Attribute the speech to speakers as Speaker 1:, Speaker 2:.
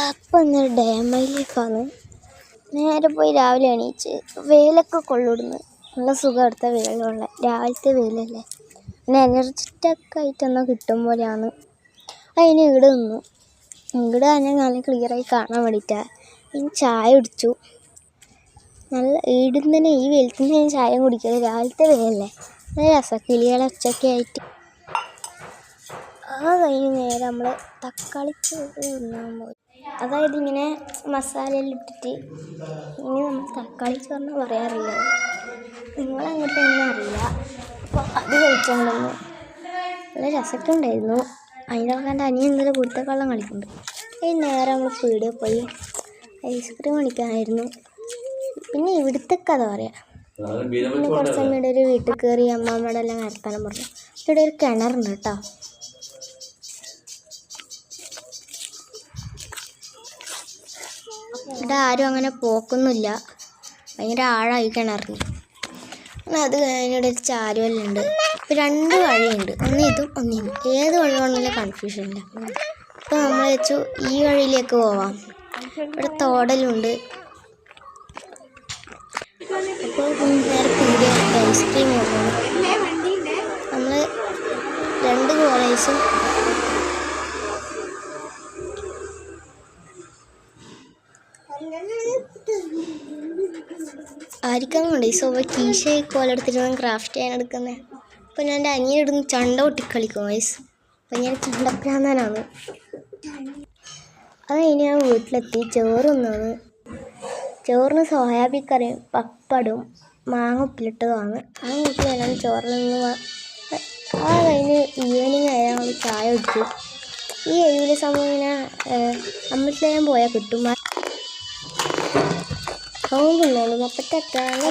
Speaker 1: അപ്പം ഇന്നൊരു day my ലൈഫാണ്. നേരെ പോയി രാവിലെ എണീച്ച് വെയിലൊക്കെ കൊള്ളിടുന്നു. നല്ല സുഖം എടുത്ത വെയിലുള്ള രാവിലത്തെ വെയിലല്ലേ, പിന്നെ എനർജറ്റിക് ആയിട്ടൊന്നും കിട്ടും പോലെയാണ്. അതിന് ഇവിടെ നിന്നു. ഇവിടെ തന്നെ നല്ല ക്ലിയറായി കാണാൻ വേണ്ടിയിട്ടാണ്. ഇനി ചായ കുടിച്ചു. നല്ല ഇടുന്നതിന് ഈ വെയിലത്തിന് ഞാൻ ചായ കുടിക്കുന്നത്. രാവിലത്തെ വെയിലല്ലേ, നല്ല രസം കിളികളെ ഉച്ചയൊക്കെ ആയിട്ട്. കഴിഞ്ഞ് നേരെ നമ്മൾ തക്കാളിച്ചോറ് തിന്നാൻ പോയി. അതായത് ഇങ്ങനെ മസാലയിൽ ഇട്ടിട്ട് ഇനി നമ്മൾ തക്കാളിച്ചോറിന് പറയാറില്ല, നിങ്ങളങ്ങോട്ട് എങ്ങനെ അറിയില്ല. അപ്പോൾ അത് കഴിച്ചോണ്ടെന്ന് നല്ല രസമൊക്കെ ഉണ്ടായിരുന്നു. അതിൻ്റെ കണ്ട അനിയൻ ഇന്നലെ കുരുത്തക്കള്ളം കളിക്കുന്നുണ്ട്. അതിന് നേരെ നമ്മൾ പീടികയിൽ പോയി ഐസ്ക്രീം മേടിക്കാനായിരുന്നു. പിന്നെ ഇവിടുത്തെ കഥ പറയാം. പിന്നെ കുറച്ച് സമയത്ത് ഒരു വീട്ടിൽ കയറി അമ്മാമ്മയുടെ എല്ലാം വർത്താനം പറഞ്ഞു. ഇവിടെ ഒരു കിണറുണ്ട് കേട്ടോ. ഇവിടെ ആരും അങ്ങനെ പോക്കൊന്നുമില്ല, ഭയങ്കര ആഴമായി കിണറിന്. അത് കഴിഞ്ഞിവിടെ ഒരു ചാരുവല്ലുണ്ട്. ഇപ്പോൾ 2 വഴിയുണ്ട്, ഒന്ന് ഇതും ഒന്നിനും. ഏത് വഴി വേണമെങ്കിലും കൺഫ്യൂഷൻ ഇല്ല. അപ്പോൾ നമ്മൾ വെച്ചു ഈ വഴിയിലേക്ക് പോവാം. ഇവിടെ തോടലുണ്ട്. അപ്പോൾ നേരെ പീടിക ഐസ്ക്രീം കൊടുക്കണം. നമ്മൾ 2 കോളേജും ആയിരിക്കാന്നുണ്ട്. ഈ സോഫ കീശ കോലെടുത്തിട്ട് ക്രാഫ്റ്റ് ചെയ്യാൻ എടുക്കുന്നത്. അപ്പോൾ ഞാൻ എൻ്റെ അനിയനിടുന്ന് ചണ്ട പൊട്ടിക്കളിക്കും വയസ്സ്. അപ്പം ഞാൻ ചണ്ടപ്രാന്തനാണ്. അത് കഴിഞ്ഞ് ഞാൻ വീട്ടിലെത്തി ചോറ് തിന്നാണ്. ചോറിന് സോയാബീൻ കറിയും പപ്പടും മാങ്ങ ഉപ്പിലിട്ടതുമാണ്. ആ വീട്ടിലെല്ലാം ചോറിൽ നിന്ന് കഴിഞ്ഞ് ഈവനിങ് ആയാൽ നമ്മൾ ചായ കുടിച്ചു. ഈ എഴുവിലെ സമയം ഇങ്ങനെ അമ്പലത്തിലെല്ലാം പോയാൽ കിട്ടും. പോകുന്നുള്ളൂ. 38